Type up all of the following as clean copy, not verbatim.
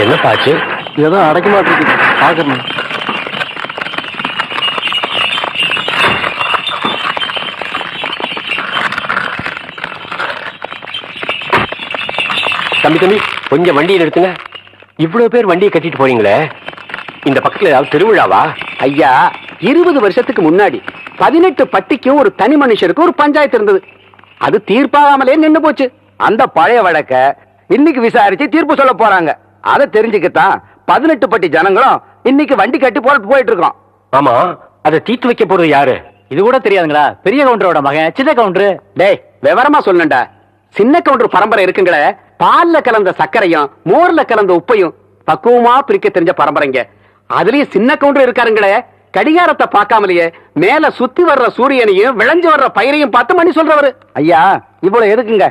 என்ன பாச்சு? ஏதோ அடைக்க மாட்டேங்குது, பாக்கணும். தம்பி கொஞ்சம் வண்டியை நிறுத்துங்க. இவ்வளவு பேர் வண்டியை கட்டிட்டு போறீங்களே, இந்த பக்கத்துல ஏதாவது திருவிழாவா? ஐயா, 20 வருஷத்துக்கு முன்னாடி 18 பட்டிக்கும் ஒரு தனி மனுஷருக்கு ஒரு பஞ்சாயத்து இருந்தது. அது தீர்ப்பாகாமலே நின்னு போச்சு. அந்த பழைய வழக்க இன்னைக்கு விசாரிச்சு தீர்ப்பு சொல்ல போறாங்க. அதை தெரிஞ்சுக்கத்தான் 18 பட்டி ஜனங்களும் இன்னைக்கு வண்டி கட்டி போயிட்டு இருக்கோம். ஆமா, அதை தீர்த்து வைக்க போறது யாரு? இது கூட தெரியாதுங்களா? பெரிய கவுண்டரோட மகன் சின்ன கவுண்டரு. டேய், விவரமா சொல்லணும்டா. சின்ன கவுண்டர் பரம்பரை இருக்குங்களே, பால்ல கலந்த சர்க்கரையும் மோர்ல கலந்த உப்பையும் பக்குவமா பிரிக்க தெரிஞ்ச பரம்பரைங்க. அதுலயும் சின்ன கவுண்டர் இருக்காருங்களே, கடிகாரத்தை பார்க்காமலேயே மேல சுத்தி வர்ற சூரியனையும் விளைஞ்சு வர்ற பயிரையும் பார்த்து மணி சொல்றவரு. ஐயா, இவ்வளவு எதுக்குங்க?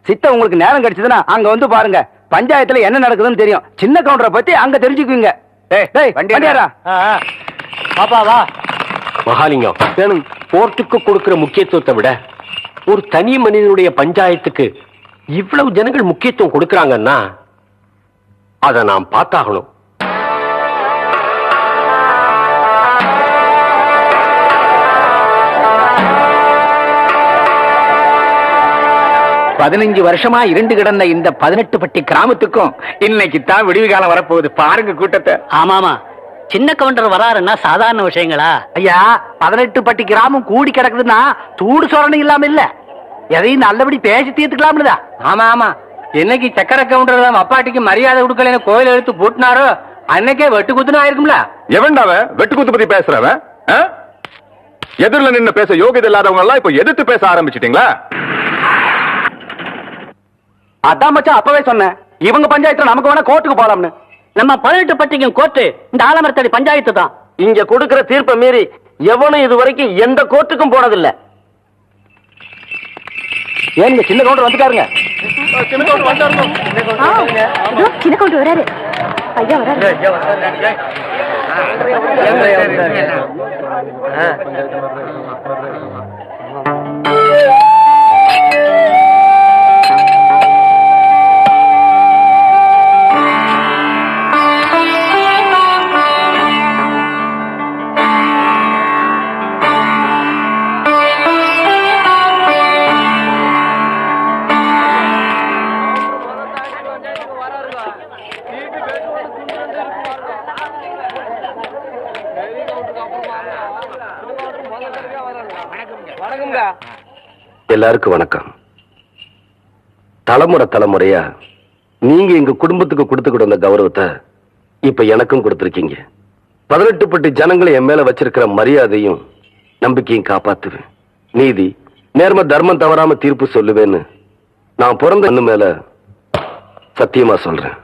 சித்த உங்களுக்கு நேரம் கிடைச்சதுன்னா அங்க வந்து பாருங்க. பஞ்சாயத்துல என்ன நடக்குதுன்னு தெரியும். சின்ன கவுண்டரை பத்தி அங்க தெரிஞ்சுக்குவீங்க. பாப்பாவா மகாலிங்கம், கோர்ட்டுக்கு கொடுக்கிற முக்கியத்துவத்தை விட ஒரு தனி மனிதனுடைய பஞ்சாயத்துக்கு இவ்வளவு ஜனங்கள் முக்கியத்துவம் கொடுக்கறாங்கன்னா அதை நாம் பார்த்தாகணும். பதினஞ்சு வருஷமா இருண்டு கிடந்த இந்த 18 பட்டி கிராமத்துக்கும் இன்னைக்கு தான் விடுவி காலம் வரப்போகுது. பாருங்க கூட்டத்தை. ஆமாமா, சின்ன கவுண்டர் வராருன்னா சாதாரண விஷயங்களா? ஐயா, 18 பட்டி கிராமம் கூடி கிடக்குதுன்னா தூடு சொரணை இல்லாம இல்ல, எதையும் நல்லபடி பேசி தீர்த்துக்கலாம்ல. ஆமா ஆமா, என்னைக்கு சக்கர கவுண்டர் அப்பாட்டிக்கு மரியாதை கொடுக்கல கோயில் எடுத்து போட்டினாரோ அன்னைக்கே வெட்டு குத்துனா ஆயிருக்கும்ல. எவன்டாவ வெட்டு குத்து பத்தி பேசுறவன்? எதிரில நின்னு பேச யோகியதை இல்லாதவங்க எல்லாம் இப்ப எதிர்த்து பேச ஆரம்பிச்சிட்டீங்களா? அதான் மச்சான் அப்பவே சொன்னேன், இவங்க பஞ்சாயத்துல நமக்கு வேணா கோர்ட்டுக்கு போலாம்னு. நம்ம 18 பட்டிக்கும் கோர்ட்டு இந்த ஆலமரத்தடி பஞ்சாயத்து தான். இங்க கொடுக்கிற தீர்ப்பை மீறி எவனும் இது வரைக்கும் எந்த கோர்ட்டுக்கும் போனதில்லை. ஏன் சின்ன கவுண்டர் வந்துட்டாருங்க. சின்ன கவுண்டர் வராரு. ஐயா வராரு. எல்லாருக்கும் வணக்கம். தலைமுறையா நீங்க எங்க குடும்பத்துக்கு கொடுத்துக்கிட்டு வந்த கௌரவத்தை இப்ப எனக்கும் கொடுத்திருக்கீங்க. 18 பட்டி ஜனங்களை என் மேல வச்சிருக்கிற மரியாதையும் நம்பிக்கையும் காப்பாத்துவேன். நீதி நேர்ம தர்மம் தவறாம தீர்ப்பு சொல்லுவேன்னு நான் பிறந்த அண்ணு மேல சத்தியமா சொல்றேன்.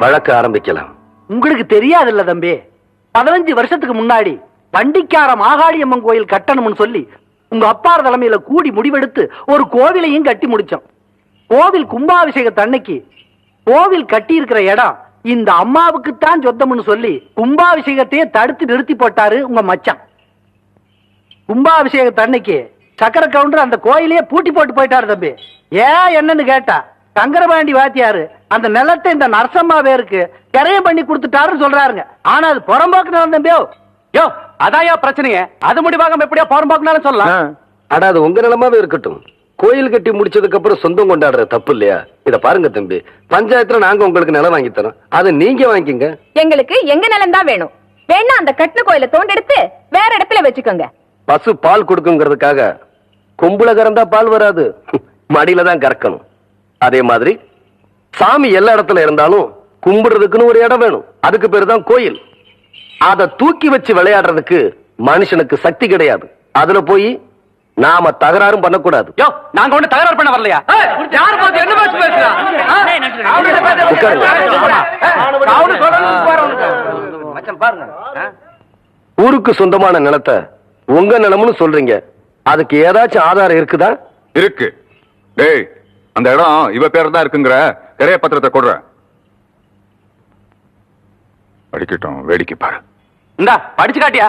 வழக்க ஆரம்பிக்கலாம். உங்களுக்கு தெரியாதுல்ல தம்பி, 15 வருஷத்துக்கு முன்னாடி பண்டிக்கார மாகாளியம்மன் கோயில் கட்டணும்னு சொல்லி உங்க அப்பார் தலைமையில கூடி முடிவெடுத்து ஒரு கோவிலையும் கட்டி முடிச்சோம். கோவில் கும்பாபிஷேகத்தன்னைக்கு கோவில் கட்டி இருக்கிற இடம் இந்த அம்மாவுக்குத்தான் சொந்தம்னு சொல்லி கும்பாபிஷேகத்தையே தடுத்து நிறுத்தி போட்டாரு உங்க மச்சான். கும்பாபிஷேகத்தன்னைக்கு சக்கர கவுண்டர் அந்த கோயிலையே பூட்டி போட்டு போயிட்டாரு தம்பி. ஏன் என்னன்னு கேட்டா, சங்கரபாண்டி வாத்தியாரு அந்த நிலத்தை இந்த நரசம்மா பேருக்கு கரையம் பண்ணி கொடுத்துட்டாருன்னு சொல்றாருங்க. ஆனா அது புறம்போக்கு நிலம் தம்பியோ. யோ, அதான் பிரச்சனையே. அது முடிவாக எப்படியா புறம்போக்குனாலும் சொல்லலாம். ஆனா அது உங்க நிலமாவே இருக்கட்டும். கோயில் கட்டி முடிச்சதுக்கு அப்புறம் சொந்தம் கொண்டாடுற தப்பு இல்லையா? இத பாருங்க தம்பி, பஞ்சாயத்துல நாங்க உங்களுக்கு நிலம் வாங்கி தரோம், அதை நீங்க வாங்கிக்கங்க. எங்களுக்கு எங்க நிலம் தான் வேணும். வேணா அந்த கட்டின கோயிலை தோண்டெடுத்து வேற இடத்துல வச்சுக்கோங்க. பசு பால் கொடுக்குங்கிறதுக்காக கொம்புல கறந்தா பால் வராது, மடியில தான் கறக்கணும். அதே மாதிரி சாமி எல்லா இடத்துல இருந்தாலும் கும்பிடுறதுக்குன்னு ஒரு இடம் வேணும். அதுக்கு பேரு தான் கோயில். அதை தூக்கி வச்சு விளையாடுறதுக்கு மனுஷனுக்கு சக்தி கிடையாது. அதுல போய் நாம தகராறும் பண்ணக்கூடாது. நாங்க ஒண்ணு தகராறு பண்ண வரலையா? ஊருக்கு சொந்தமான நிலத்தை உங்க நிலம்னு சொல்றீங்க, அதுக்கு ஏதாச்சும் ஆதாரம் இருக்குதா? இருக்கு. டேய், அந்த இடம் இவ பேர் தான் இருக்குங்கிற கரைய பத்திரத்தை கொடுற. அடிக்கட்டும், வேடிக்கை பாரு. இந்தா படிச்சு காட்டியா?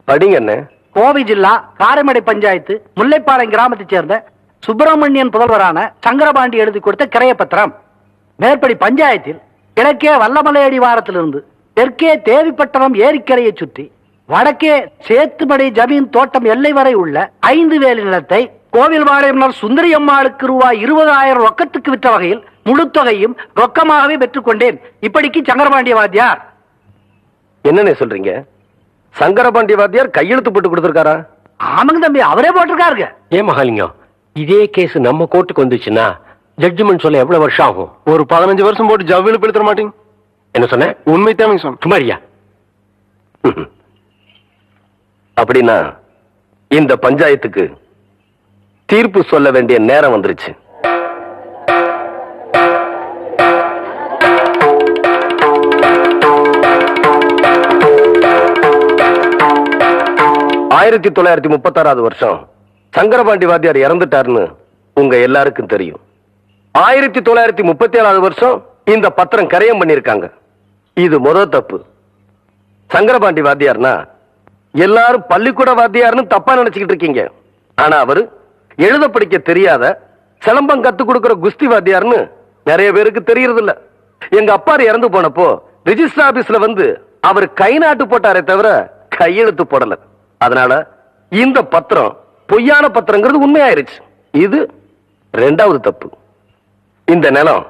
படிங்க என்ன. கோவை ஜில்லா காரைமடை பஞ்சாயத்து முல்லைப்பாளையம் கிராமத்தைச் சேர்ந்த சுப்பிரமணியன் புதல்வரான சங்கரபாண்டி எழுதி கொடுத்த கிரைய பத்திரம். மேற்படி பஞ்சாயத்தில் கிழக்கே வல்லமலை அடிவாரத்திலிருந்து தெற்கே தேவிப்பட்டணம் ஏரிக்கரையை சுற்றி வடக்கே சேத்துமடை ஜமீன் தோட்டம் எல்லை வரை உள்ள 5 வேலி நிலத்தை கோவில்பாளையம்னர் சுந்தரி அம்மாளுக்கு ரூபாய் 20,000 ரொக்கத்துக்கு விற்ற வகையில் முழு தொகையும் ரொக்கமாகவே பெற்றுக்கொண்டேன். இப்படிக்கு சங்கரபாண்டிய வாத்தியார். என்னன்னு சொல்றீங்க? சங்கரபாண்டிய வாத்தியார் கையெழுத்து போட்டு கொடுத்திருக்காரா? ஆமாங்க தம்பி, அவரே போட்டிருக்காருங்க. ஏன் மகாலிங்கம், இதே கேஸ் நம்ம கோர்ட்டுக்கு வந்துச்சுன்னா ஜட்ஜ்மெண்ட் சொல்ல எவ்வளவு வருஷம் ஆகும்? ஒரு 15 வருஷம் போட்டு ஜவ்வில பெடுத்துற மாட்டீங்க. என்ன சொன்ன? உண்மை தேவைங்க சொன்ன. சுமாரியா? அப்படின்னா இந்த பஞ்சாயத்துக்கு தீர்ப்பு சொல்ல வேண்டிய நேரம் வந்துருச்சு. ஆயிரத்தி 1936 வருஷம் சங்கரபாண்டி வாத்தியார் இறந்துட்டாருன்னு உங்க எல்லாருக்கும் தெரியும். 1937 வருஷம் இந்த பத்திரம் கரையம் பண்ணிருக்காங்க. இது முதல் தப்பு. சங்கரபாண்டி வாத்தியார்னா எல்லாரும் பள்ளிக்கூட வாத்தியார்னு தப்பா நினைச்சுக்கிட்டு இருக்கீங்க. ஆனா அவரு எழுத படிக்க தெரியாத சிலம்பம் கத்து கொடுக்கிற குஸ்தி வாத்தியார்னு நிறைய பேருக்கு தெரியறது இல்ல. எங்க அப்பா இறந்து போனப்போ ரிஜிஸ்டர் ஆபீஸ்ல வந்து அவர் கை நாட்டு போட்டாரே தவிர கையெழுத்து போடல. அதனால இந்த பத்திரம் பொய்யான பத்திரங்கிறது உண்மையாயிருச்சு. இது 2வது தப்பு. இந்த நிலம்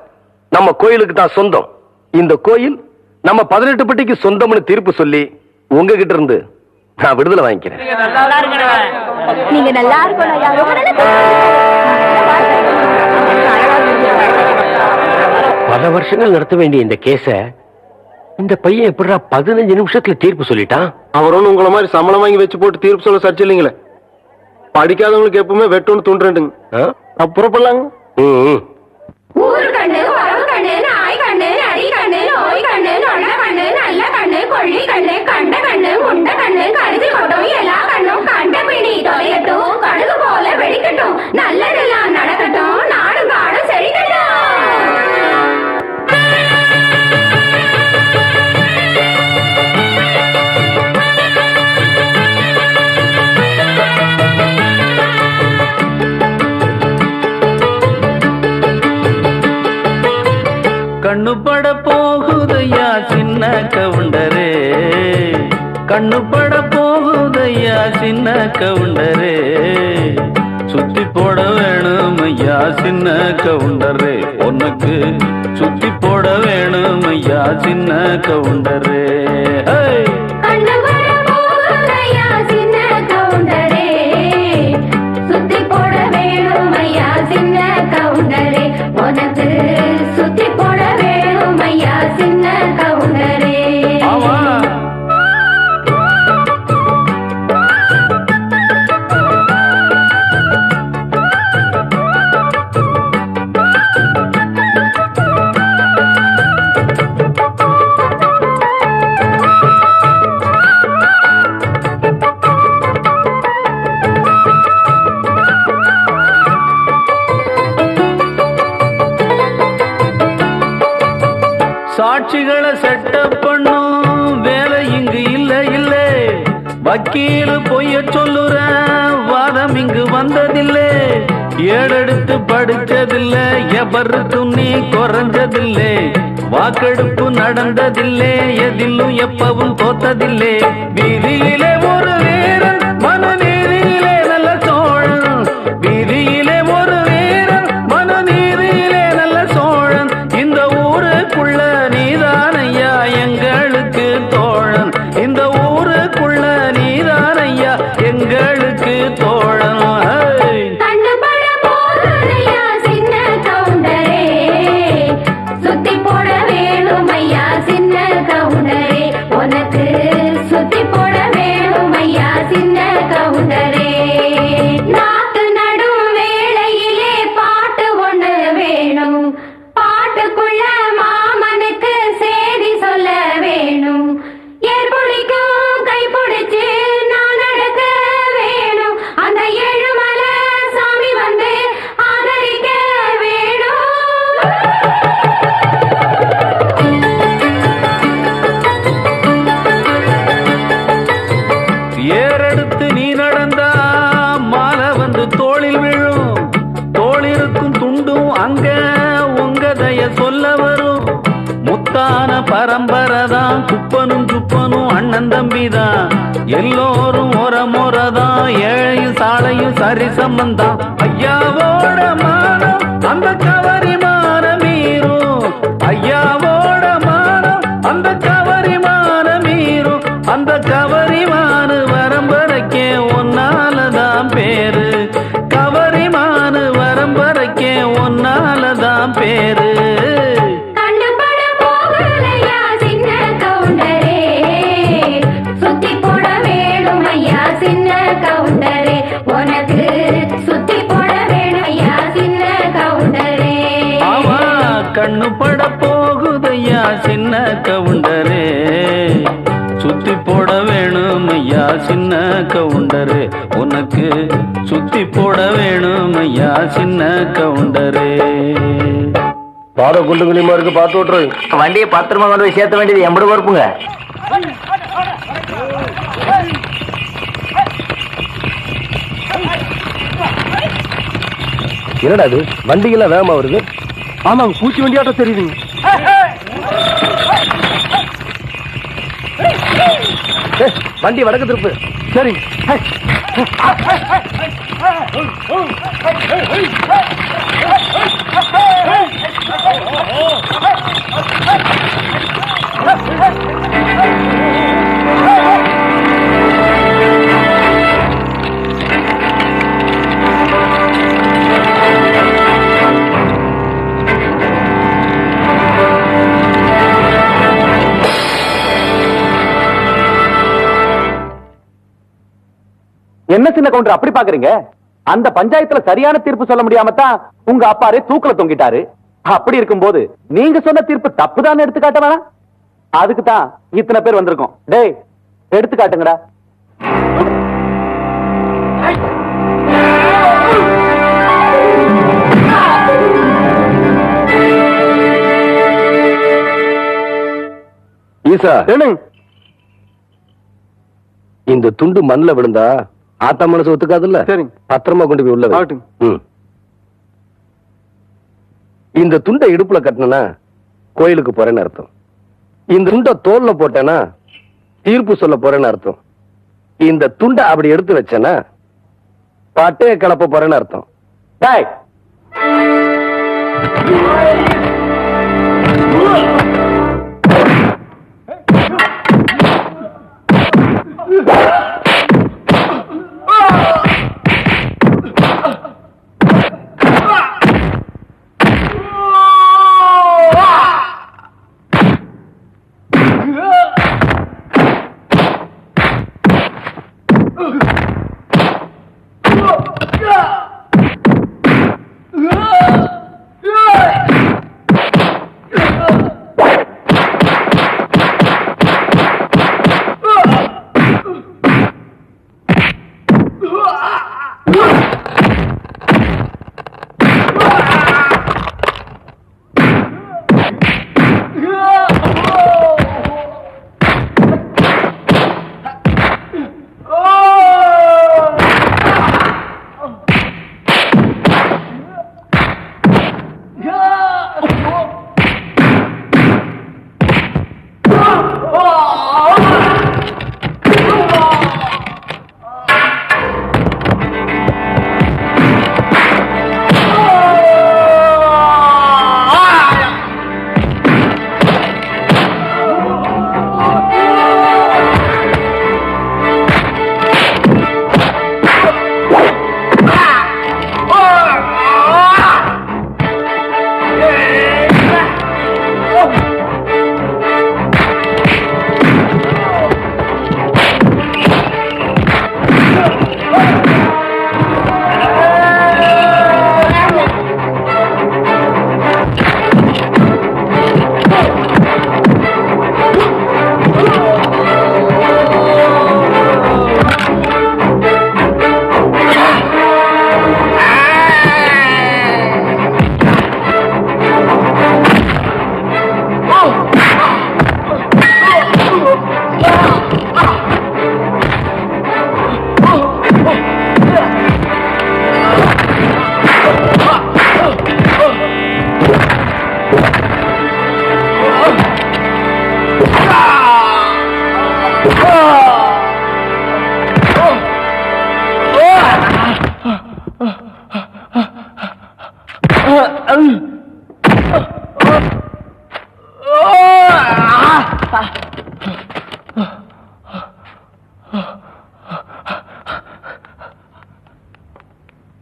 நம்ம கோயிலுக்கு தான் சொந்தம். இந்த கோயில் நம்ம 18 பட்டிக்கு சொந்தம்னு தீர்ப்பு சொல்லி உங்ககிட்ட இருந்து நான் விடுதலை வாங்கிக்கிறேன். நீங்க நல்லா இருக்கணும். பல வருஷங்கள் நடத்த வேண்டிய இந்த கேஸ இந்த பையன் எப்படிடா 15 நிமிஷத்துல தீர்ப்பு சொல்லிட்டான்? அவர் ஒண்ணு உங்களை மாதிரி சம்பளம் வாங்கி வச்சு போட்டு தீர்ப்பு சொல்ல சர்ச்சை இல்லைங்களே. படிக்காதவங்களுக்கு எப்பவுமே வெட்டோன்னு தூண்டுறேன்டுங்க. புறப்படலாங்க. ஊரு கண்ணு, உறவு கண்ணு, நாய் கண்ணு, நரி கண்ணு, நோய் கண்ணு, நொல்ல கண்ணு, நல்ல கண்ணு, கொள்ளி கண்ணு, கண்ட கண்ணு, முண்ட கண்ணு, கருதி கொட்டும், எல்லா கண்ணும் கண்ட பிடி தொலையட்டும், கடுகு போல வெடிக்கட்டும், நல்லதெல்லாம் நடக்கட்டும், நாடும் காடும் செழிக்கட்டும். கண்ணு பட போகுதையா சின்ன கவுண்டரே, கண்ணு பட போகுதையா சின்ன கவுண்டரே, சுத்தி போட வேணும் ஐயா சின்ன கவுண்டரே, உனக்கு சுத்தி போட வேணும் ஐயா சின்ன கவுண்டரே. சுத்தி போட வேணும் ஐயா சின்ன கவுண்டரே, உனக்கு சுத்தி போட வேணும் ஐயா சின்ன கவுண்டரே. சாட்சிகளை செட்டப் பண்ணும் வேலை இங்கு இல்ல இல்ல, வக்கீல் பொய்ய சொல்லுற வாதம் இங்கு வந்ததில்லை, ஏடெடுத்து படிச்சதில்லை, எவருக்கும் நீ குறைஞ்சதில்லை, வாக்கெடுப்பு நடந்ததில்லை, எதிலும் எப்பவும் தோத்ததில்லை, வீதியிலே ஒரு வீரன் மனநீதியிலே நல்ல சோழன், வீதியிலே ஒரு வீரன் மனநீதியிலே நல்ல சோழன், இந்த ஊருக்குள்ள நீதானையா எங்களுக்கு தோழன், இந்த ஊருக்குள்ள நீதானையா எங்களுக்கு தோழன். சுத்தி போட வேணும் ஐயா சின்ன கவுண்டரே, உனக்கு சுத்தி போட வேணும் ஐயா சின்ன கவுண்டரே. நாத்து நடும் வேளையிலே பாட்டு ஒண்ணு வேணும், பாட்டுக்குள்ள மாமனுக்கு சேதி சொல்ல வேணும், ஏற்புடிக்கும் கை பிடிச்சு நான் நடக்க வேணும், அந்த பரம்பரைதான், குப்பனும் துப்பனும் அண்ணன் தம்பிதான், எல்லோரும் முறைதான், ஏழையும் சாலையும் சரி சம்பந்தான். ஐயாவோட மானம் அந்த கவரி மான மீறும், ஐயாவோட மானம் அந்த கவரி மான மீறும், அந்த கவரிமான வரம்பரைக்கே ஒன்னாலதான் பேரு, கவரிமான வரம்பரைக்கே ஒன்னாலதான் பேரு. கண்டுபட போகலையா சின்ன கவுண்டரே, சுத்தி போட வேணும் ஐயா சின்ன கவுண்டரே, உனக்கு சுத்தி போட வேணும் ஐயா சின்ன கவுண்டரே. ஆமா கண்ணு பட போகுதையா சின்ன கவுண்டரே, சுத்தி போட வேணும் ஐயா சின்ன கவுண்டரே, உனக்கு சுத்தி போட வேணும் ஐயா சின்ன கவுண்டரே. பாத குண்டு குழிமா இருக்கு, பார்த்து விட்டுரு. வண்டியை பத்திரமா கொண்டு போய் சேர்த்த வேண்டியது எம்பது பொறுப்புங்க. என்னடா இது வண்டிகள்லாம் வேகமா வருது? ஆமாங்க, பூச்சி வண்டியாட்டம் தெரியுதுங்க. வண்டி வடக்கு திருப்பு. சரிங்க. என்ன சின்ன கவுண்டர் அப்படி பாக்குறீங்க? அந்த பஞ்சாயத்துல சரியான தீர்ப்பு சொல்ல முடியாம தான் உங்க அப்பாரே தூக்குல தொங்கிட்டாரு. அப்படி இருக்கும்போது நீங்க சொன்ன தீர்ப்பு தப்புதான் எடுத்துக்காட்ட வேணாம். அதுக்கு தான் இத்தனை பேர் வந்திருக்கோம். டேய் எடுத்துக்காட்டுங்கடா. ஈசா, இந்த துண்டு மண்ணுல விழுந்தா ஆத்தா மனசு ஒத்துக்காதுல்ல? சரிங்க. பத்திரமா கொண்டு போய் உள்ள வை. ஆகட்டும். இந்த துண்டை இடுப்புல கட்டினா கோயிலுக்கு போறேன்னு அர்த்தம். இந்த துண்டை தோல்ல போட்டேன்னா தீர்ப்பு சொல்ல போறேன்னு அர்த்தம். இந்த துண்டை அப்படி எடுத்து வச்சேன்னா பட்டைய கிளப்ப போறேன்னு அர்த்தம். டேய்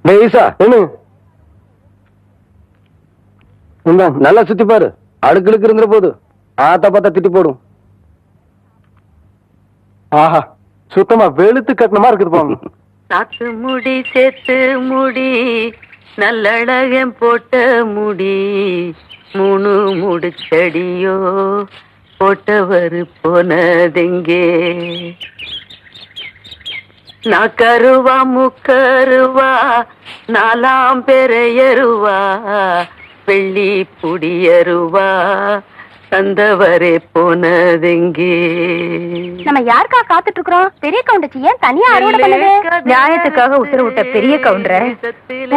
டேய் ஈசா, என்ன நல்லா சுத்தி பாரு. அடுக்களுக்கு இருந்துற போது ஆத்தா பார்த்தா திட்டி போடும். ஆஹா, சுத்தமா வெளுத்து கட்டணமா இருக்குது போங்க. சாத்து முடி சேத்து முடி நல்லழகம் போட்ட முடி 3 முடிச்சடியோ போட்டவர் போனதெங்கே நாக்கருவா முக்கருவா 4ஆம் பெறையருவா வெள்ளி புடியருவா தந்தவரே போனதெங்கே. நம்ம யாருக்கா காத்துட்டு இருக்கிறோம்? பெரிய கவுண்டச்சி ஏன் தனியா அறுவடை பண்ணுது? நியாயத்துக்காக உத்தரவிட்ட பெரிய கவுண்டரை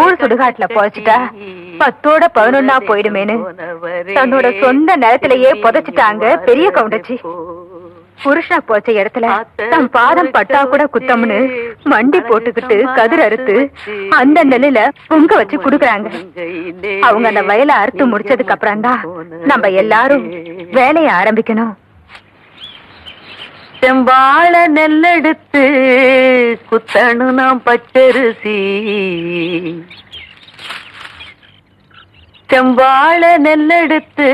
ஊர் சுடுகாட்டுல புதைச்சிட்டா 10ஓட 11ஆ போயிடுமேனு தன்னோட சொந்த நிலத்திலேயே புதைச்சிட்டாங்க பெரிய கவுண்டச்சி. புருஷா போச்ச இடத்துல தம் பாதம் பட்டா கூட குத்தம்னு மண்டி போட்டுக்கிட்டு கதிர் அறுத்து அந்த நிலையில பொங்க வச்சு குடுக்கறாங்க. அவங்க அந்த வயலை அறுத்து முடிச்சதுக்கு அப்புறம் தான் நம்ம எல்லாரும் வேலையை ஆரம்பிக்கணும். செம்பாழ நெல்லெடுத்து குத்தணு நாம் பச்சரிசி செம்பாழ நெல்லெடுத்து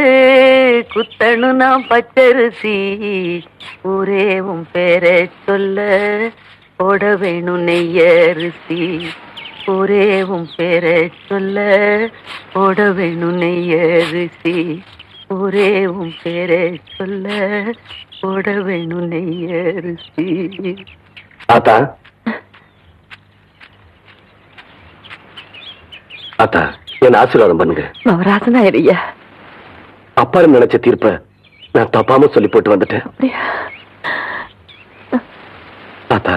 குத்தணு நாம் பச்சரிசி ஊரேவும் பேரை சொல்ல போட வேணும் நெய்யரிசி ஊரேவும் பேரை சொல்ல போட வேணும் நெய்யரிசி ஊரேவும் பேரை சொல்ல போட வேணும் நெய்யரிசி. ஆத்தா ஆத்தா என்ன ஆசீர்வாதம் பண்ணுங்க. நவராசனா ஐயா, அப்பா நினைச்ச தீர்ப்ப நான் தப்பாம சொல்லி போட்டு வந்துட்டேன். ஆத்தா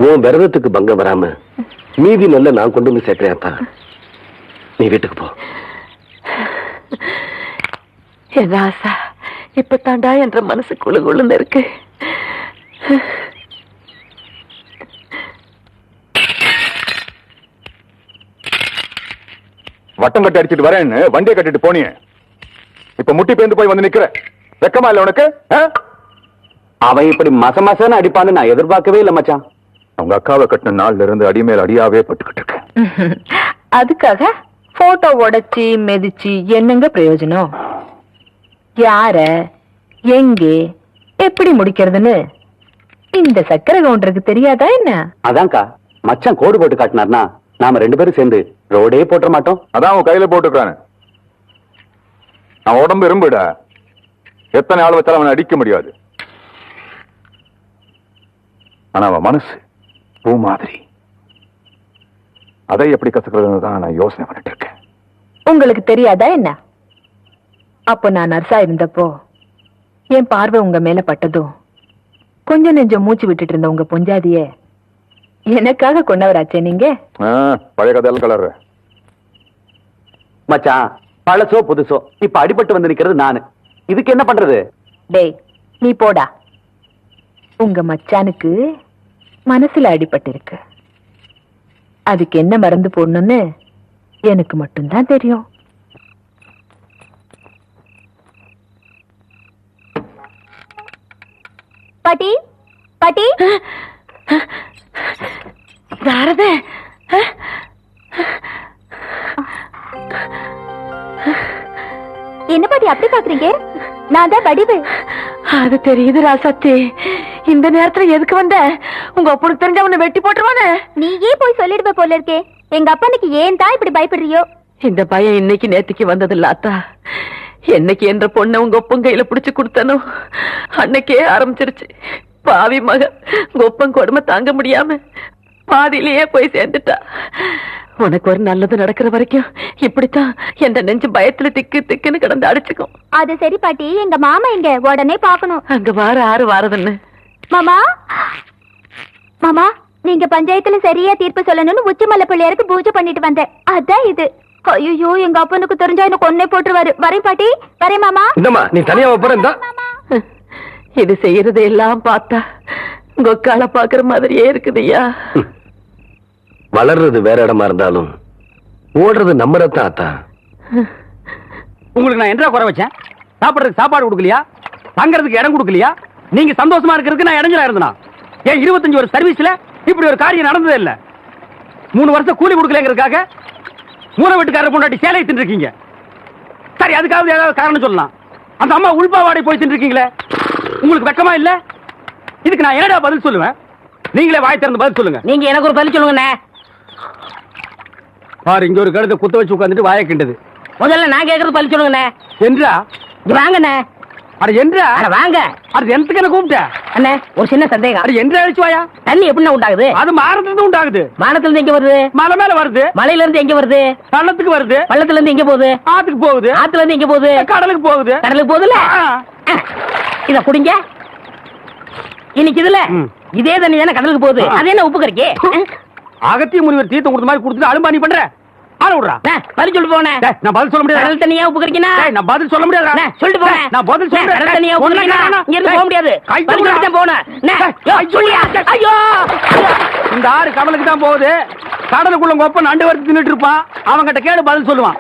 உன் விரதத்துக்கு பங்கம் வராம மீதி நல்ல நான் கொண்டு வந்து சேர்க்கிறேன். ஆத்தா நீ வீட்டுக்கு போ. என் ஆசா இப்ப தாண்டா என்ற மனசு குழு குழுன்னு இருக்கு. வட்டம் கட்டி அடிச்சிட்டு வரேன்னு வண்டியை கட்டிட்டு போனியே, இப்ப முட்டி பேந்து போய் வந்து நிக்கிற. வெக்கமா இல்ல உனக்கு? அவன் இப்படி மசன்னு அடிப்பான்னு நான் எதிர்பார்க்கவே இல்லை மச்சான். அவங்க அக்காவை கட்டின நாள்ல இருந்து அடிமேல் அடியாவே பட்டுக்கிட்டு இருக்கேன். அதுக்காக போட்டோ உடைச்சி மெதிச்சு என்னங்க பிரயோஜனம்? யார எங்கே எப்படி முடிக்கிறதுன்னு இந்த சக்கரை கவுண்டருக்கு தெரியாதா என்ன? அதான்க்கா மச்சான் கோடு போட்டு காட்டினார்னா நாம 2 பேரும் சேர்ந்து ரோடே போட்ட மாட்டோம். அதான் அவன் கையில போட்டுக்கானு. அவன் உடம்பு இரும்புடா, எத்தனை ஆள் வச்சாலும் அவனை அடிக்க முடியாது. ஆனா அவன் மனசு பூ மாதிரி, அதை எப்படி கத்துக்கிறதுன்னு தான் நான் யோசனை பண்ணிட்டு இருக்கேன். உங்களுக்கு தெரியாதா என்ன? அப்போ நான் நர்ஸா இருந்தப்போ என் பார்வை உங்க மேல பட்டதும் கொஞ்சம் நெஞ்சம் மூச்சு விட்டுட்டு இருந்த உங்க பொஞ்சாதிய எனக்காக கொண்டவராச்சே நீங்க. பழைய கதையெல்லாம் கலர்ற மச்சான் பழசோ புதுசோ இப்ப அடிபட்டு வந்து நிக்கிறது நானு. இதுக்கு என்ன பண்றது? டேய் நீ போடா. உங்க மச்சானுக்கு மனசுல அடிபட்டு இருக்கு. அதுக்கு என்ன மருந்து போடணும்னு எனக்கு மட்டும்தான் தெரியும். பாட்டி பாட்டி யாரது? என்ன பாட்டி அப்படி பாக்குறீங்க? நான் தான் வடிவு. அது தெரியுது ராசாத்தி. இந்த நேரத்துல எதுக்கு வந்த? உங்க அப்பனுக்கு தெரிஞ்ச உன்னை வெட்டி போட்டுருவானே. நீயே போய் சொல்லிடுவ போல இருக்கே. எங்க அப்பனுக்கு ஏன் தான் இப்படி பயப்படுறியோ? இந்த பயம் இன்னைக்கு நேத்திக்கு வந்தது இல்ல அத்தா. என்னைக்கு என்ற பொண்ணை உங்க ஒப்பன் கையில புடிச்சு கொடுத்தனோ அன்னைக்கே ஆரம்பிச்சிருச்சு. பாவி மக உங்க ஒப்பன் கொடுமை தாங்க முடியாம பாதியிலேயே போய் சேர்ந்துட்டா. உனக்கு ஒரு நல்லது நடக்கிற வரைக்கும் இப்படித்தான் என்ற நெஞ்சு பயத்துல திக்கு திக்குன்னு கிடந்து அடிச்சுக்கும். அது சரி பாட்டி, எங்க மாமா எங்க? உடனே பாக்கணும். அங்க வார ஆறு வாரதுன்னு. மாமா மாமா, நீங்க பஞ்சாயத்துல சரியா தீர்ப்பு சொல்லணும்னு உச்சிமலை பிள்ளையாருக்கு பூஜை பண்ணிட்டு வந்தேன். அதான் இது. ஐயோ எங்க அப்பனுக்கு தெரிஞ்சா எனக்கு கொன்னே போட்டுருவாரு. வரேன் பாட்டி, வரேன் மாமா. இந்தம்மா நீ தனியா போறேன். இது செய்யறது எல்லாம் பார்த்தா உங்க கால பாக்குற மாதிரியே இருக்குதுய்யா. வளர்றது வேற இடமா இருந்தாலும் ஓடுறது நம்ம ரத்தம். ஆத்தா உங்களுக்கு நான் என்ன குறை வச்சேன்? சாப்பிடுறதுக்கு சாப்பாடு கொடுக்கலையா? தங்கறதுக்கு இடம் கொடுக்கலையா? நீங்க சந்தோஷமா இருக்கிறதுக்கு நான் இடைஞ்சலா இருந்தனா? ஏன் 25 வருஷம் சர்வீஸ்ல இப்படி ஒரு காரியம் நடந்ததே இல்ல. 3 வருஷம் கூலி கொடுக்கலங்கிறதுக்காக மூணு வீட்டுக்காரர் பொண்டாட்டி சேலை தின்னுருக்கீங்க. சரி, அதுக்காவது ஏதாவது காரணம் சொல்லலாம். அந்த அம்மா உள்பாவாடை போய் தின்னுருக்கீங்களே, உங்களுக்கு வெக்கமா இல்ல? இதுக்கு நான் என்னடா பதில் சொல்லுவேன்? நீங்களே வாய் திறந்து பதில் சொல்லுங்க. நீங்க எனக்கு ஒரு பதில் சொல்லுங்கண்ணே. பாரு, இங்க ஒரு கழுத்தை குத்த வச்சு உட்காந்துட்டு வாயை கிண்டது. முதல்ல நான் கேட்கறது பதில் சொல்லுங்கண்ணே. என்றா வாங்கண்ணே. அட என்றா? அட வாங்க. அது எனக்கு என்ன கூப்பிட்ட? அண்ணே, ஒரு சின்ன சந்தேகம். அது என்று அழிச்சு வாயா. தண்ணி எப்படின்னா உண்டாகுது? அது மாறதுல உண்டாகுது. வானத்துல இருந்து எங்க வருது? மலை மேல வருது. மலையில இருந்து எங்க வருது? பள்ளத்துக்கு வருது. பள்ளத்துல இருந்து எங்க போகுது? ஆத்துக்கு போகுது. ஆத்துல இருந்து எங்க போகுது? கடலுக்கு போகுது. கடலுக்கு போகுதுல. இத குடிங்க. இன்னைக்கு இதுல இதே தண்ணி தானே கடலுக்கு போகுது. அது என்ன உப்பு கறிக்கு? அகத்திய முனிவர் தீர்த்தம் கொடுத்த மாதிரி கொடுத்துட்டு அலும்பானி பண்ற. ஆள விடுறா. பதில் சொல்லி போனேன். நான் பதில் சொல்ல முடியாது. கடல் தண்ணியா உப்பு கறிக்கினா? நான் பதில் சொல்ல முடியாது. சொல்லிட்டு போனேன். நான் பதில் சொல்றேன். கடல் தண்ணியா உப்பு கறிக்கினா? இங்க இருந்து போக முடியாது. போனேன். ஐயோ, இந்த ஆறு கடலுக்கு தான் போகுது. கடலுக்குள்ள கொப்ப நண்டு வறுத்து தின்னுட்டு இருப்பான். அவங்கிட்ட கேடு பதில் சொல்லுவான்.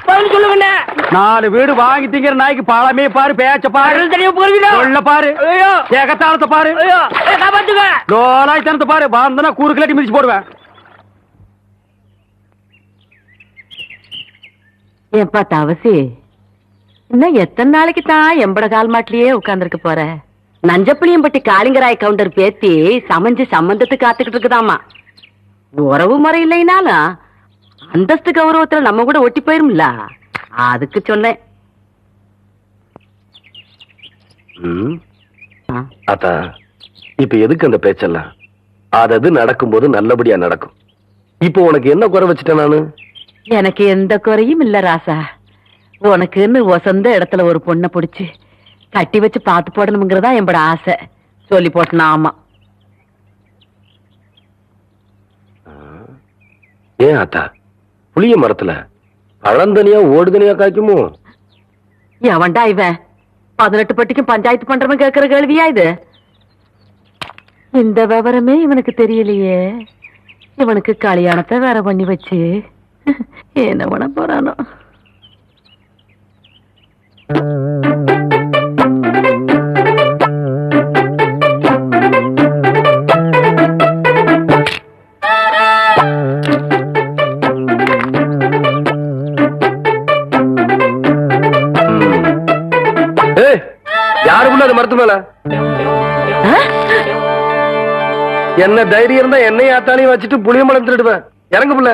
பதில் சொல்லுங்க. 4 வீடு வாங்கி திங்கிற நாய்க்கு பழமே பாரு, பேச்ச பாரு, சொல்ல பாரு, ஏகத்தாளத்தை பாரு, லோலாய்த்தனத்தை பாரு. பாந்தனா கூறு கிளாட்டி மிதிச்சு போடுவேன். ஏப்பா தவசி, இன்னும் எத்தனை நாளைக்கு தான் எம்பட கால் மாட்டிலேயே உட்கார்ந்துருக்க போற? நஞ்சப்புளியம்பட்டி காளிங்கராய் கவுண்டர் பேத்தி சமைஞ்சு சம்பந்தத்துக்கு காத்துக்கிட்டு இருக்குதாமா. உறவு முறை இல்லைனாலும் அந்தஸ்து கௌரவத்துல நம்ம கூட ஒட்டி போயிரும்ல, அதுக்கு சொன்னேன். அத்தா, இப்ப எதுக்கு அந்த பேச்செல்லாம்? அது நடக்கும்போது நல்லபடியா நடக்கும். இப்போ உனக்கு என்ன குறை வச்சுட்டேன் நானு? எனக்கு எந்த குறையும் இல்ல ராசா. உனக்குன்னு வசந்த இடத்துல ஒரு பொண்ணை பிடிச்சு கட்டி வச்சு பார்த்து போடணுங்கிறதா என்னோட ஆசை. சொல்லி போட்டனா? ஆமா. ஏன் ஆத்தா, புளிய மரத்துல பழந்தனியா ஓடுதனியா காய்க்குமோ? எவன்டா இவன் 18 பட்டிக்கும் பஞ்சாயத்து பண்றவன் கேட்கிற கேள்வியா இது? இந்த விவரமே இவனுக்கு தெரியலையே. இவனுக்கு கல்யாணத்தை வேற பண்ணி வச்சு என்ன பண்ண போறானோ? யாருக்குள்ள அது மரத்து மேல என்ன தைரியம் இருந்தா என்னையும் ஆத்தாலையும் வச்சுட்டு புளிய மரம் திருடுவேன். இறங்க புள்ள.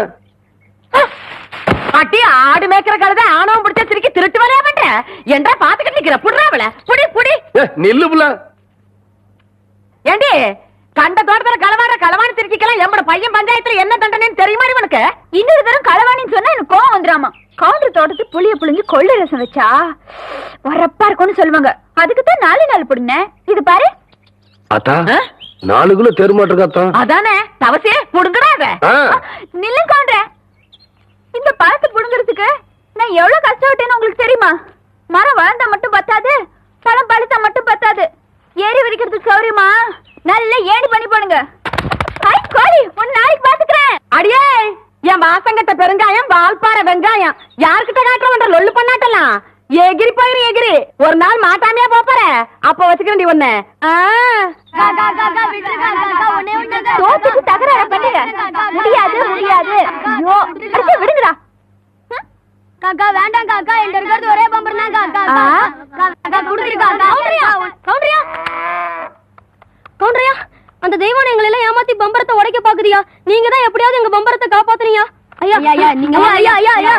அட்டி, ஆடு மேய்க்கிற கழுதை ஆணவம் பிடிச்ச சிரிக்கி திருட்டு வரையா பண்ற? என்றா பாத்துக்கிட்டு நிக்கிற புடுறாவல. புடி புடி. நில்லு புள்ள. ஏண்டி, கண்ட தோட்டத்துல களவாணி திருச்சிக்கலாம் எம்மட பையன் பஞ்சாயத்துல என்ன தண்டனைன்னு தெரியுமா இவனுக்கு? இன்னொரு தரம் களவாணின்னு சொன்னா எனக்கு கோவம் வந்துடாமா. கவுண்டர் தோட்டத்துக்கு புளிய புளிஞ்சு கொள்ளை ரசம் வச்சா வரப்பா இருக்கும்னு சொல்லுவாங்க. அதுக்கு தான் 4 நாள் புடுங்க. இது பாரு ஆத்தா, 4 கிலோ தெருமாட்டிருக்காத்தா. அதானே தவசே புடுங்கடாத. நில்லு கவுண்டர். இந்த பழத்தை புடுங்கிறதுக்கு நான் எவ்வளவு கஷ்டப்பட்டேன்னு உங்களுக்கு தெரியுமா? மரம் வளர்ந்தா மட்டும் பத்தாது, பழம் பழுத்தா மட்டும் பத்தாது. ஏறி வரைக்கிறதுக்கு சௌரியமா நல்ல ஏணி பண்ணி போடுங்க. கோழி, உன் நாளைக்கு பாத்துக்கிறேன். அடியே, என் வாசங்கட்ட பெருங்காயம், வால்பாறை வெங்காயம் யாருக்கிட்ட காட்டுறவன்ற லொல்லு பண்ணாட்டலாம். எகிரி போயிரு எகிரி. ஒரு நாள் மாட்டாமையா போற, அப்ப வச்சுக்கிறேன் ஒண்ணு. தோத்துக்கு தகராறு பண்ணுங்க. முடியாது முடியாது. ஐயோ, அடுத்து விடுங்கடா. காக்கா வேண்டாம் காக்கா, என்கிட்ட இருக்கிறது ஒரே பம்பர் தான் காக்கா. காக்கா குடுத்துருக்கா. கவுண்டரியா, அந்த தெய்வம் எங்களை எல்லாம் ஏமாத்தி பம்பரத்தை உடைக்க பாக்குறியா? நீங்க தான் எப்படியாவது எங்க பம்பரத்தை காப்பாத்துறீங்க. ஐயா ஐயா நீங்க ஐயா ஐயா ஐயா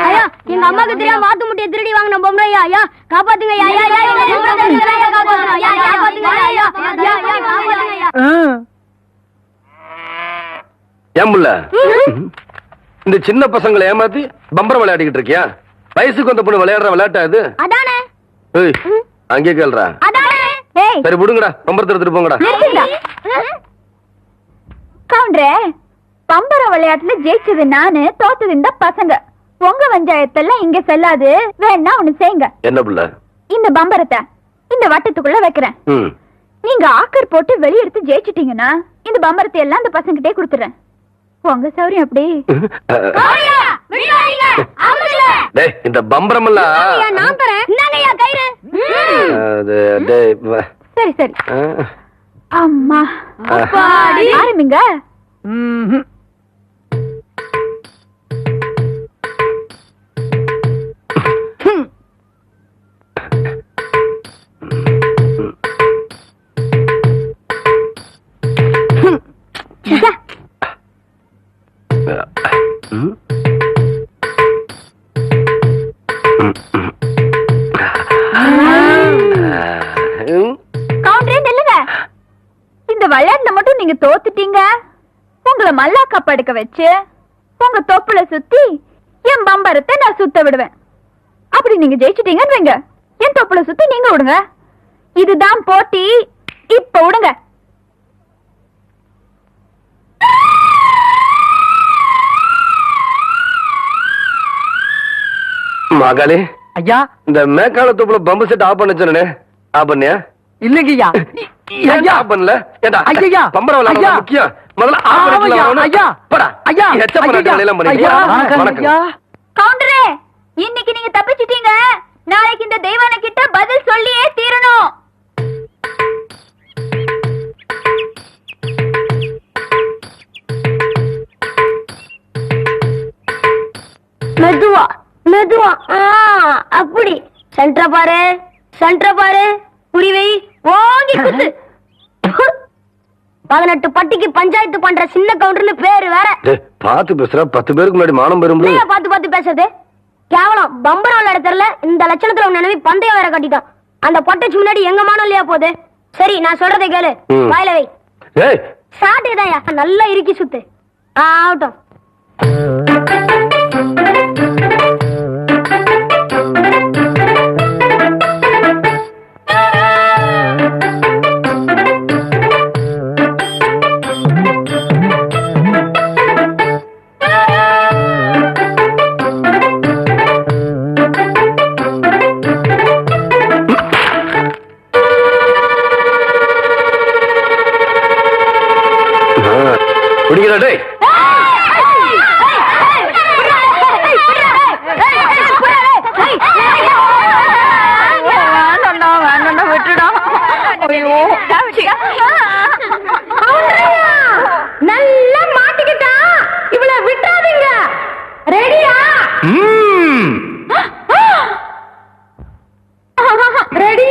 ஐயா, எங்க அம்மாக்கு தெரியாம மாத்து முட்டைய திருடி வாங்கின பொம்பளை. ஐயா ஐயா காப்பாத்துங்க. ஐயா ஐயா காப்பாத்துங்க. ஐயா காப்பாத்துங்க. ஐயா காப்பாத்துங்க. ஏன் புள்ள, இந்த சின்ன பசங்களை ஏமாத்தி பம்பரம் விளையாடிக்கிட்டு இருக்கியா? வயசுக்கு வந்த பொண்ணு விளையாடுற விளையாட்டா இது? அதானே. ஏய், அங்கே கேள்றா. அதானே. ஏய், சரி விடுங்கடா, பம்பரத்தை எடுத்துட்டு போங்கடா. கவுண்டரே, பம்பர விளையாட்டுல ஜெயிச்சது நானு, தோத்தது இந்த பசங்க. உங்க பஞ்சாயத்தெல்லாம் இங்க செல்லாது. வேணா ஒண்ணு செய்யுங்க. என்ன புள்ள? இந்த பம்பரத்தை இந்த வட்டத்துக்குள்ள வைக்கிறேன். நீங்க ஆக்கர் போட்டு வெளியெடுத்து ஜெயிச்சிட்டீங்கன்னா இந்த பம்பரத்தை எல்லாம் இந்த பசங்கிட்டே கொடுத்துறேன். உங்க சௌரியம் அப்படி. இந்த பம்பரம் எல்லாம் நான் தரேன். கயிறு. சரி சரி. அம்மா ஆரம்பிங்க. கவுண்டரே நில்லுங்க. இந்த விளையாட்டுல மட்டும் நீங்க தோத்துட்டீங்க. உங்களை மல்லாக்கா படுக்க வச்சு உங்க தொப்புல சுத்தி என் பம்பரத்தை நான் சுத்த விடுவேன். அப்படி நீங்க ஜெயிச்சிட்டீங்கன்னு வைங்க, என் தொப்புல சுத்தி நீங்க விடுங்க. இதுதான் போட்டி. இப்ப விடுங்க. மகளே, ஐயா இந்த மேக்கால தொப்புல பம்பு செட் ஆஃப் பண்ண சொன்னே, ஆஃப் பண்ணியா? இல்லைங்கய்யா. ஏன் ஆஃப் பண்ணல? ஏண்டா ஐயா, பம்பர விளையாட முக்கியம். முதல்ல ஆஃப் பண்ணிக்கலாம். ஐயா, போடா ஐயா, எச்ச பண்ண எல்லாம் பண்ணி. வணக்கம். கவுண்டரே, இன்னைக்கு நீங்க தப்பிச்சிட்டீங்க. நாளைக்கு இந்த தெய்வான கிட்ட பதில் சொல்லியே தீரணும். மெதுவா மெதுவா. அப்படி சென்டர் பாரு, சென்டர் பாரு. புரிவை ஓங்கி குத்து. 18 பட்டிக்கு பஞ்சாயத்து பண்ற சின்ன கவுண்டர்னு பேரு வேற. பாத்து பேசுற, 10 பேருக்கு முன்னாடி மானம் பெறும். பாத்து பேசுறது கேவலம். பம்பரம் இடத்துல இந்த லட்சணத்துல உன் நினைவு பந்தயம் வேற கட்டிட்டான். அந்த பொட்டைச்சு முன்னாடி எங்க மானம் இல்லையா போகுது. சரி, நான் சொல்றதை கேளு. வாயில வை. சாட்டுதாயா, நல்லா இறுக்கி சுத்து. ஆகட்டும். பிடிக்கிறா? விட்டுடா. நல்லா மாட்டிக்கிட்டா. இவளை விட்டாதீங்க. ரெடியா? ரெடி?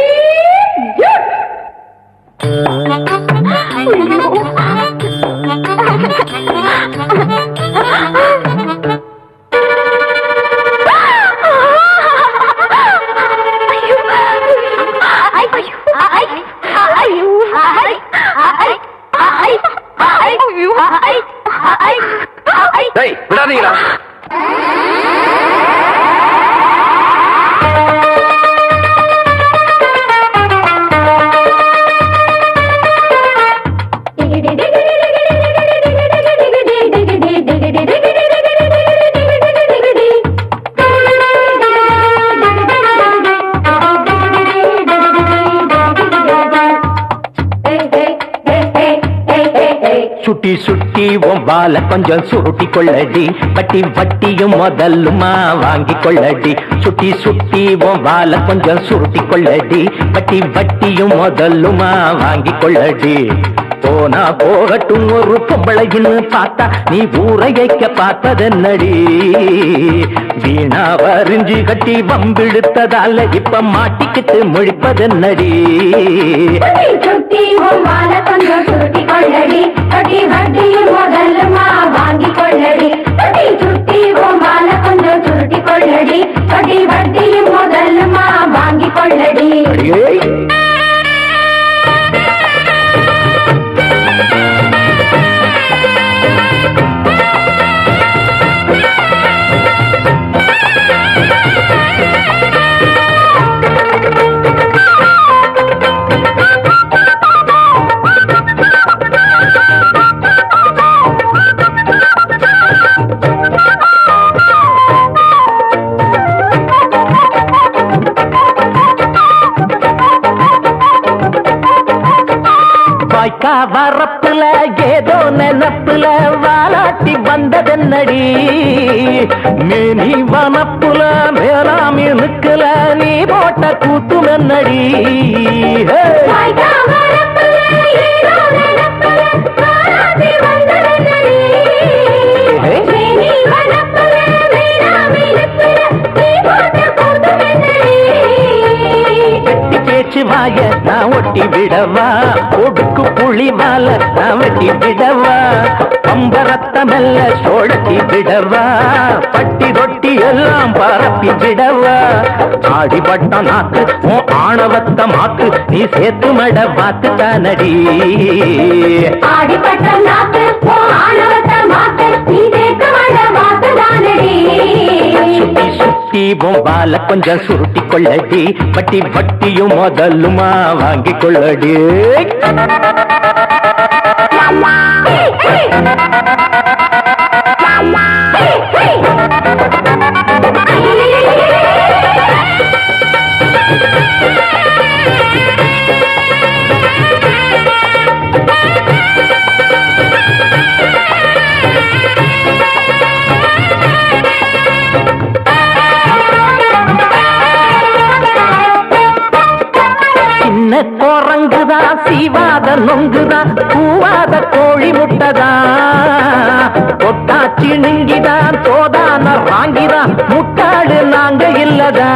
விடாதீங்களா? சுட்டி சுட்டி ஒம்பால கொஞ்சம் சுருட்டி கொள்ளடி, வட்டி வட்டியும் முதல்லுமா வாங்கி கொள்ளடி. சுட்டி சுட்டி ஒம்பால கொஞ்சம் சுருட்டி கொள்ளடி, வட்டி வட்டியும் முதல்லுமா வாங்கி கொள்ளடி. போனா போகட்டும் ஒரு பொம்பளைன்னு பார்த்தா நீ ஊரையைக்க பார்த்ததென்னடி. வீணா வரிஞ்சு கட்டி வம்பிழுத்ததால இப்ப மாட்டிக்கிட்டு முழிப்பதென்னடி. சுட்டி உமால கொஞ்சம் சுருட்டி கொள்ளடி, வட்டி வட்டியும் முதல்லுமா வாங்கி கொள்ளடி. சுட்டி உமால கொஞ்சம் சுருட்டி கொள்ளடி, வட்டி வட்டியும் முதல்லுமா வாங்கி கொள்ளடி. வரப்புல ஏதோ நினப்புல வாலாட்டி வந்ததென்னடி. மேனி வனப்புல மேலாமி நிக்கல நீ போட்ட கூத்து மென்னடி. வந்ததென்னடி. மாய நான் ஒட்டி விடவா ஒடுக்கு புளி மாலை நான் வெட்டி விடவா பம்பரத்தமெல்ல சோழட்டி விடவா பட்டி தொட்டி எல்லாம் பரப்பி விடவா ஆடிப்பட்ட நாக்கு உன் ஆணவத்த மாக்கு நீ சேர்த்து மட பார்த்து தானடி ஆடிப்பட்ட நாக்கு ஆணவத்த மாக்கு நீ சேர்த்து மட பார்த்து தானடி சுத்தி சுத்தி பொம்பால கொஞ்சம் சுருட்டி கொள்ளடி பட்டி பட்டியும் முதலுமா வாங்கி கொள்ளடி சின்ன குரங்குதா சீவாத நொங்குதா பூவாத கோழி முட்டதா தொட்டா சிணுங்கிதான் தோதான வாங்கிதான் முட்டாடு நாங்க இல்லதா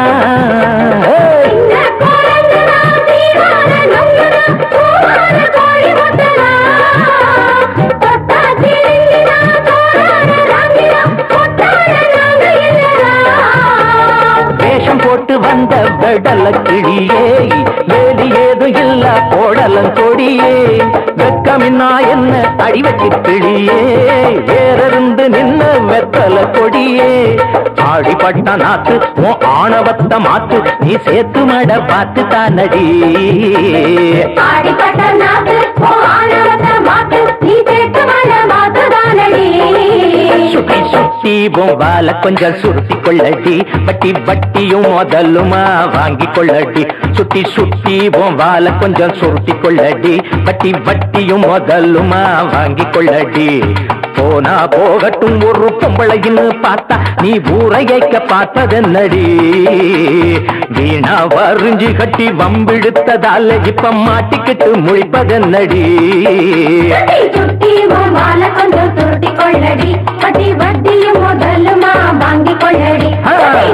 வேஷம் போட்டு வந்த வெடல கிளியே வேலி ஏதும் இல்ல போடலம் கொடியே வெக்கமின்னா என்ன அடிவெட்டி கிளியே வேறிருந்து நின்ன வெத்தல கொடியே ஆடிப்பட்ட நாக்கு உன் ஆணவத்த மாத்து நீ சேர்த்து மட பார்த்து தானடி ஆடிப்பட்ட நாக்கு ஆணவத்த மாக்கு நீ சேர்த்து மட பார்த்து தானடி சுத்தி சுத்தி பொம்பால கொஞ்சம் சுருட்டி கொள்ளடி பட்டி பட்டியும் முதலுமா வாங்கி கொள்ளடி சுத்தி சுத்தி பொம்பால கொஞ்சம் சுருட்டி கொள்ளடி பட்டி பட்டியும் முதலுமா வாங்கி கொள்ளடி போனா போகட்டும் ஒரு பொம்பளைன்னு பார்த்தா நீ ஊரையைக்க பார்த்ததென்னடி வீணா வரிஞ்சி கட்டி வம்பிழுத்ததால இப்ப மாட்டிக்கிட்டு முழிப்பதென்னடி சுத்தி மால கொஞ்சம் சுருட்டி கொள்ளடி பட்டி வட்டியும் முதலுமா வாங்கி கொள்ளடி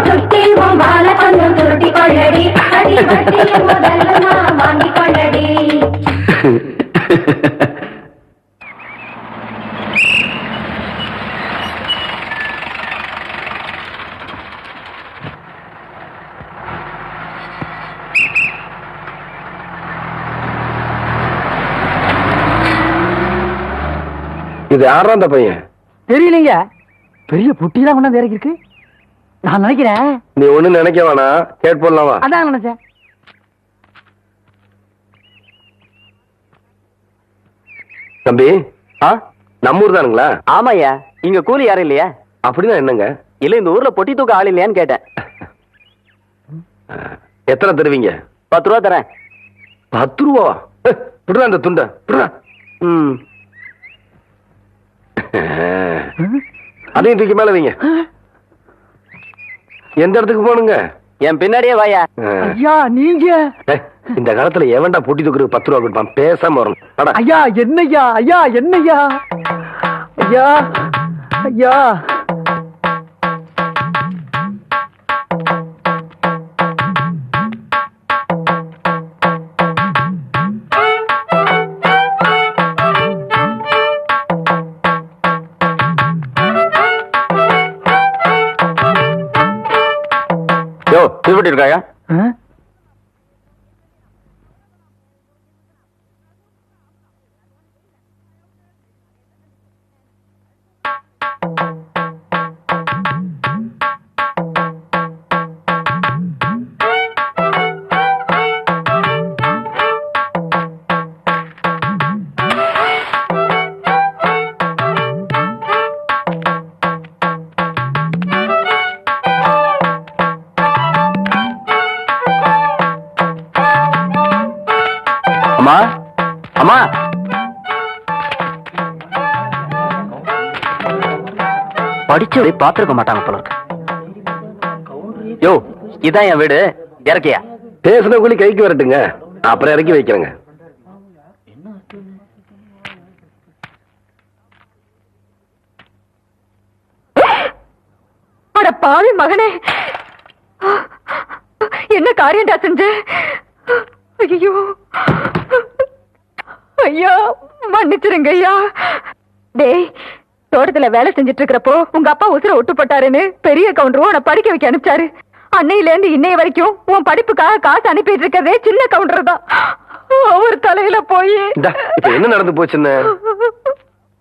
சுத்தி மால கொஞ்சம் சுருட்டி கொள்ளடி பட்டி வட்டியும் முதலுமா வாங்கி கொள்ளடி இது யாரா அந்த பையன்? தெரியலங்க, பெரிய புட்டிலாம் கொண்டாந்து இறக்கிருக்கு. நான் நினைக்கிறேன் நீ ஒண்ணு நினைக்க வேணாம், கேட் போடலாமா? அதான் நினைச்சேன். தம்பி, நம்ம ஊர் தானுங்களா? ஆமாய்யா, இங்க கூலி யாரும் இல்லையா? அப்படின்னா என்னங்க? இல்ல இந்த ஊர்ல பொட்டி தூக்க ஆள் இல்லையான்னு கேட்டேன். எத்தனை தருவீங்க? 10 ரூபா தரேன். 10 ரூபா? விடுறா அந்த துண்டை, விடுறா. அதையும் தூக்கி மேல வைங்க. எந்த இடத்துக்கு போகணுங்க? என் பின்னாடியே வாயா. ஐயா நீங்க இந்த காலத்துல எவன்டா பொட்டி தூக்குறதுக்கு 10 ரூபா கொடுப்பான்? பேசாம வரணும். ஐயா என்னையா? ஐயா என்னையா? ஐயா ஐயா திருவட்டி இருக்காயா? அம்மா, அம்மா, படிச்சு பாத்துருக்க மாட்டாங்க போல இருக்கு. யோ, இதான் என் வீடு, இறக்கியா? பேசுன கூலி கைக்கு வரட்டுங்க, அப்புறம் இறக்கி வைக்கிறேங்க. அட பாவி மகனே, என்ன காரியம்டா செஞ்ச? ஐயோ ஐயா மன்னிச்சிருங்க ஐயா. டேய், தோட்டத்துல வேலை செஞ்சுட்டு இருக்கிறப்போ உங்க அப்பா உசுர விட்டு போட்டாருன்னு பெரிய கவுண்டரும் உன்னை படிக்க வைக்க அனுப்பிச்சாரு. அன்னையில இருந்து இன்னைய வரைக்கும் உன் படிப்புக்காக காசு அனுப்பிட்டு இருக்கிறதே சின்ன கவுண்டர் தான். அவர் தலையில போய் இப்ப என்ன நடந்து போச்சுன்னு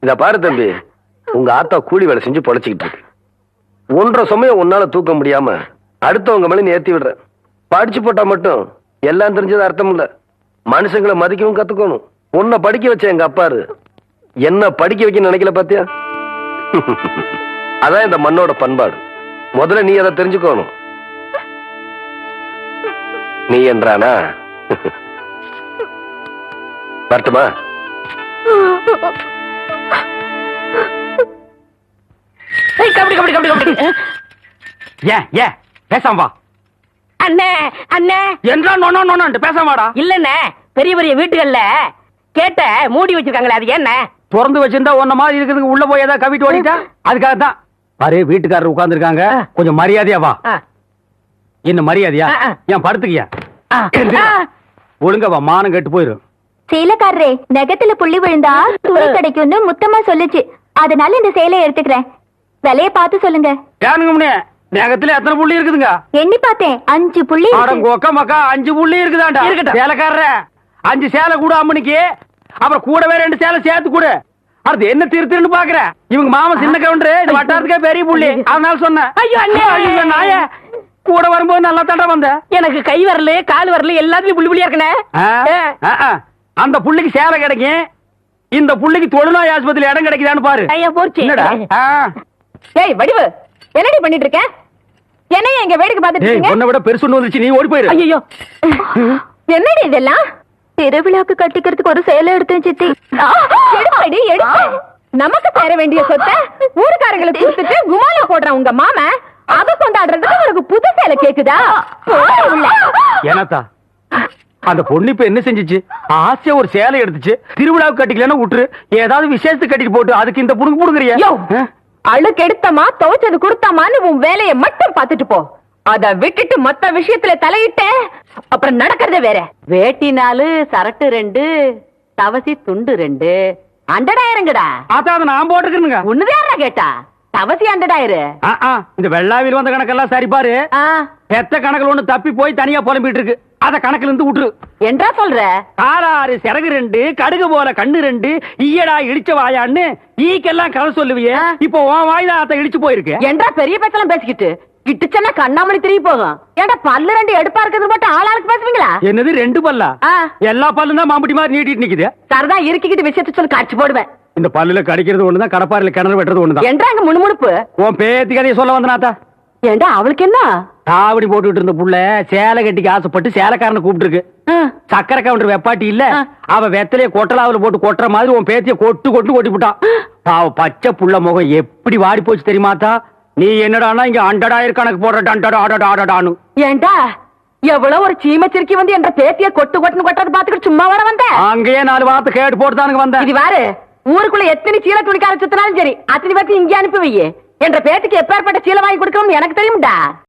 இத பாரு தம்பி, உங்க ஆத்தா கூலி வேலை செஞ்சு பொழைச்சிக்கிட்டு இருக்கு. 1.5 சமயம் உன்னால தூக்க முடியாம அடுத்தவங்க மேல நீ ஏத்தி விடுற. படிச்சு போட்டா மட்டும் எல்லாம் தெரிஞ்சது அர்த்தம் இல்ல. மனுஷங்களை மதிக்கவும் கத்துக்கணும். உன்னை படிக்க வச்ச எங்க அப்பாரு என்ன படிக்க வைக்க நினைக்கல பாத்தியா? அதான் இந்த மண்ணோட பண்பாடு. முதல்ல நீ அதை தெரிஞ்சுக்கணும். நீ என்றானா வரட்டுமா? கபடி கபடி கபடி கபடி. ஏன் பேசாம வா. அண்ணே அண்ணே என்றா நோன்னு பேசாம வாடா. இல்லண்ணே, பெரிய பெரிய வீட்டுகள்ல கேட்ட மூடி வச்சிருக்காங்களே, அது என்ன? திறந்து வச்சிருந்தா ஒன்ன மாதிரி இருக்குதுங்க, உள்ள போய் ஏதாவது கவிட்டு ஓடிட்டா அதுக்காக தான். பாரு, வீட்டுக்காரர் உட்கார்ந்து இருக்காங்க, கொஞ்சம் மரியாதையா வா. என்ன மரியாதையா? ஏன் படுத்துக்கியா? ஒழுங்கா வா, மானம் கெட்டு போயிரும். சேலைக்காரரே, நெகத்துல புள்ளி விழுந்தா துணி கிடைக்கும்னு முத்தமா சொல்லுச்சு. அதனால இந்த சேலையை எடுத்துக்கிறேன். விலைய பார்த்து சொல்லுங்க. ஏனுங்க முன்னே, நகத்துல எத்தனை புள்ளி இருக்குதுங்க? எண்ணி பார்த்தேன், 5 புள்ளி இருக்கு. அடங்கோக்க மக்கா, 5 புள்ளி இருக்குதாண்டா. இருக்கட்டும். சேலைக்காரர 5 சேலை கூட அம்மனுக்கு, அப்புறம் கூடவே 2 சேலை சேர்த்து கூட. அது என்ன திருத்தின்னு பாக்குற? இவங்க மாமா சின்ன கவுண்டரு, இந்த வட்டாரத்துக்கே பெரிய புள்ளி. அதனால சொன்னேன். ஐயோ அண்ணே, ஐயோ நாய, கூட வரும்போது நல்லா தண்டை வந்த. எனக்கு கை வரல கால் வரல எல்லாத்துலயும் புள்ளி புள்ளியா இருக்கனே. அந்த புள்ளிக்கு சேலை கிடைக்கும், இந்த புள்ளிக்கு தொழுநோய் ஆஸ்பத்திரி இடம் கிடைக்குதான்னு பாரு. ஐயா போச்சு. என்னடா? ஏய் வடிவு, என்னடி பண்ணிட்டு இருக்க? என்னைய எங்க வேடிக்கை பார்த்துட்டு ஏய், இருக்கீங்க? உன்னை விட பெருசு ஒண்ணு வந்துச்சு, நீ ஓடி போயிரு. ஐயோ, என்னடி இதெல்லாம்? திருவிழாக்கு கட்டிக்கிறதுக்கு ஒரு சேலை எடுத்தேன் சித்தி. எடுப்படி எடுத்து, நமக்கு தர வேண்டிய சொத்தை ஊருக்காரங்களுக்கு கொடுத்துட்டு குமால போடுற உங்க மாமா அதை கொண்டாடுறதுக்கு உனக்கு புது சேலை கேக்குதா? ஏனாத்தா, அந்த பொண்ணு இப்ப என்ன செஞ்சுச்சு? ஆசையா ஒரு சேலை எடுத்துச்சு, திருவிழாவுக்கு கட்டிக்கலன்னா விட்டுரு, ஏதாவது விசேஷத்துக்கு கட்டிட்டு போட்டு அதுக்கு இந்த புடுங்க புடுங்குறியா? அழுக்கு எடுத்தமா துவைச்சது கொடுத்தாமான்னு உன் வேலையை மட்டும் பார்த்துட்டு போ. அத விட்டுட்டு மத்த விஷயத்துல தலையிட்ட அப்புறம் நடக்கிறதே வேற. வேட்டி 4, சரட்டு 2, தவசி துண்டு 2, அண்டடாயிரங்கடா. அதான் அதை நான் போட்டுக்கிறேனுங்க. ஒண்ணுதான் கேட்டா, தவசி அண்டடாயிரு. இந்த வெள்ளாவில் வந்த கணக்கெல்லாம் சரி பாரு. பெத்த கணக்குல ஒண்ணு தப்பி போய் தனியா புலம்பிட்டு இருக்கு, அத கணக்குல இருந்து விட்டுரு. என்றா சொல்ற? காராறு சிறகு 2, கடுகு போல கண்ணு 2, ஈயடா இடிச்ச வாயான்னு ஈக்கெல்லாம் கதை சொல்லுவியே. இப்போ உன் வாயில அத இடிச்சு போயிருக்கு. என்றா பெரிய பேச்செல்லாம் பேசிக்கிட்டு கிட்டுச்சன்னா கண்ணாமணி திரும்பி போகும். ஏன்டா பல்லு 2 எடுப்பா இருக்கிறது மட்டும் ஆளாளுக்கு பேசுவீங்களா? என்னது 2 பல்லா? எல்லா பல்லும் தான் மாம்பட்டி மாதிரி நீட்டிட்டு நிக்குது. சரதா இருக்கிட்டு விஷயத்த சொல்லி காட்சி போடுவேன். இந்த பல்லுல கடிக்கிறது ஒண்ணுதான், கடப்பாரில கிணறு வெட்டுறது ஒண்ணுதான். என்றாங்க முணுமுணுப்பு. உன் பேத்தி கதையை சொல்ல வந்தனாத்தா. ஏண்டா அவளுக்கு என்ன? தாவடி போட்டுட்டு இருந்த புள்ள சேலை கட்டிக்கு ஆசைப்பட்டு சேலைக்காரனை கூப்பிட்டு இருக்கு. சக்கரை கவுண்டர் வெப்பாட்டி இல்ல, அவ வெத்தலைய கொட்டலாவில போட்டு கொட்டுற மாதிரி உன் பேத்திய கொட்டு கொட்டி விட்டான். அவ பச்சை புள்ள முகம் எப்படி வாடி போச்சு தெரியுமாத்தா? நீ என்னடானா இங்க அண்டடாயிரம் கணக்கு போடுற. ஏண்டா எவ்வளவு ஒரு சீமச்சிருக்கி வந்து என்ற பேத்திய கொட்டு கொட்டுறது பாத்துக்கிட்டு சும்மா வர வந்த? அங்கேயே 4 வார்த்தை கேட்டு போட்டுதானுங்க வந்தேன். இது வாரு, ஊருக்குள்ள எத்தனை சீல துணிக்கார சுத்தினாலும் சரி, அத்தனை பேருக்கு இங்கே அனுப்பி வையே. என்ற பேத்திக்கு எப்பேற்பட்ட சீலை வாங்கி கொடுக்கணும் எனக்கு தெரியும்டா.